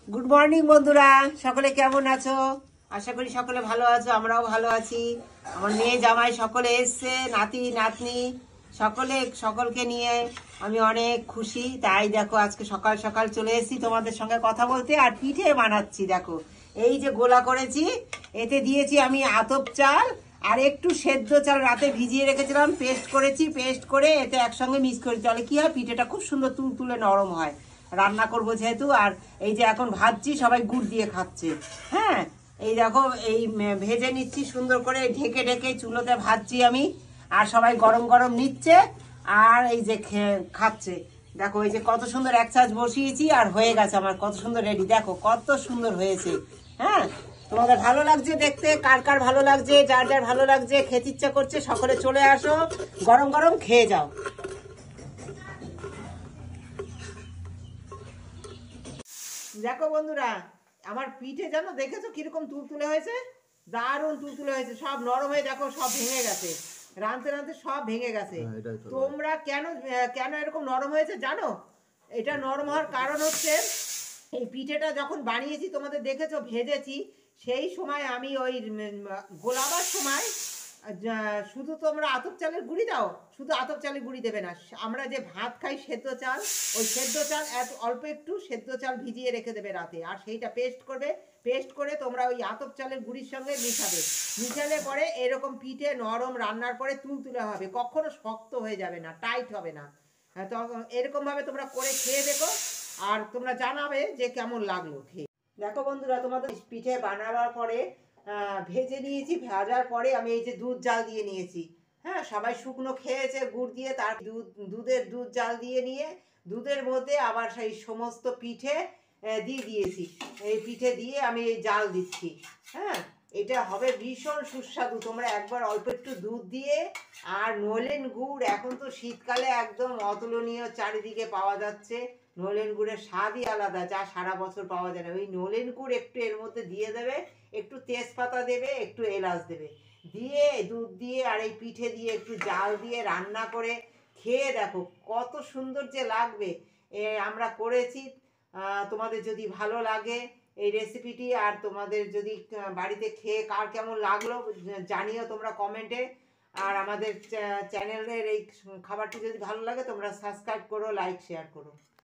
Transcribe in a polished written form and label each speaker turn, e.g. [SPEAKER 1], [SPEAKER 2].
[SPEAKER 1] Good morning বন্ধুরা, সকলে কেমন আছো? আশা করি সকলে ভালো আছো, আমরাও ভালো আছি। আমার মেয়ে জামাই সকলে এসছে, নাতি নাতনি সকলকে নিয়ে আমি অনেক খুশি। তাই দেখো আজকে সকাল সকাল চলে এসেছি তোমাদের সঙ্গে কথা বলতে, আর পিঠে বানাচ্ছি। দেখো এই যে গোলা করেছি, এতে দিয়েছি আমি আতপ চাল আর একটু সেদ্ধ চাল রাতে ভিজিয়ে রেখেছিলাম, পেস্ট করেছি। পেস্ট করে এতে একসঙ্গে মিক্স করেছি, তাহলে কি হয় পিঠেটা খুব সুন্দর তুলতুলে নরম হয়। রান্না করবো যেহেতু। আর এই যে এখন ভাজছি, সবাই গুড় দিয়ে খাচ্ছে। হ্যাঁ, এই দেখো এই ভেজে নিচ্ছি সুন্দর করে, ঢেকে ঢেকে চুলোতে ভাজছি আমি, আর সবাই গরম গরম নিচ্ছে আর এই যে খাচ্ছে। দেখো এই যে কত সুন্দর এক চাষ বসিয়েছি আর হয়ে গেছে আমার, কত সুন্দর রেডি। দেখো কত সুন্দর হয়েছে। হ্যাঁ, তোমাদের ভালো লাগছে দেখতে? কার কার ভালো লাগছে, যার যার ভালো লাগছে, খেতে ইচ্ছা করছে, সকলে চলে আসো, গরম গরম খেয়ে যাও। দেখো বন্ধুরা, আমার পিঠে জানো দেখেছো কিরকম তুলতুলে হয়েছে? দারুণ তুলতুলে হয়েছে, সব নরম হয়ে দেখো সব ভেঙে গেছে, রাঁধতে রাঁধতে সব ভেঙে গেছে। তোমরা কেন কেন এরকম নরম হয়েছে জানো? এটা নরম হওয়ার কারণ হচ্ছে, এই পিঠেটা যখন বানিয়েছি তোমাদের দেখেছো ভেজেছি, সেই সময় আমি ওই গোলাবার সময় শুধু তোমরা আতপ চালের গুঁড়ি দাও, শুধু আতপ চালের গুঁড়ি দেবে না। আমরা যে ভাত খাই সেদ্ধ চাল, ওই সেদ্ধ চাল অল্প একটু সেদ্ধ চাল ভিজিয়ে রেখে দেবে রাতে, আর সেইটা পেস্ট করবে। পেস্ট করে তোমরা ওই আতপ চালের গুঁড়ির সঙ্গে মিশাবে। মিশালে পরে এরকম পিঠে নরম, রান্নার পরে তুলতুলে হবে, কখনো শক্ত হয়ে যাবে না, টাইট হবে না। তো এরকমভাবে তোমরা করে খেয়ে দেখো, আর তোমরা জানাবে যে কেমন লাগলো খেয়ে। দেখো বন্ধুরা, তোমাদের পিঠে বানাবার পরে ভেজে নিয়েছি, ভাজার পরে আমি এই যে দুধ জাল দিয়ে নিয়েছি। হ্যাঁ, সবাই শুকনো খেয়েছে গুড় দিয়ে, তার দুধ জাল দিয়ে নিয়ে দুধের মধ্যে আবার সেই সমস্ত পিঠে দিয়ে দিয়েছি। এই পিঠে দিয়ে আমি এই জাল দিচ্ছি। হ্যাঁ, এটা হবে ভীষণ সুস্বাদু। তোমরা একবার অল্প একটু দুধ দিয়ে, আর নলেন গুড় এখন তো শীতকালে একদম অতুলনীয় চারিদিকে পাওয়া যাচ্ছে। নলেন গুড়ের স্বাদই আলাদা, যা সারা বছর পাওয়া যায় না। ওই নলেন গুড় একটু এর মধ্যে দিয়ে দেবে, একটু তেজপাতা দেবে, একটু এলাচ দেবে, দিয়ে দুধ দিয়ে আর এই পিঠে দিয়ে একটু জাল দিয়ে রান্না করে খেয়ে দেখো কত সুন্দর যে লাগবে। আমরা করেছি, তোমাদের যদি ভালো লাগে এই রেসিপিটি, আর তোমাদের যদি বাড়িতে খেয়ে কার কেমন লাগলো জানিও তোমরা কমেন্টে। আর আমাদের চ্যানেলের এই খাবারটি যদি ভালো লাগে তোমরা সাবস্ক্রাইব করো, লাইক শেয়ার করো।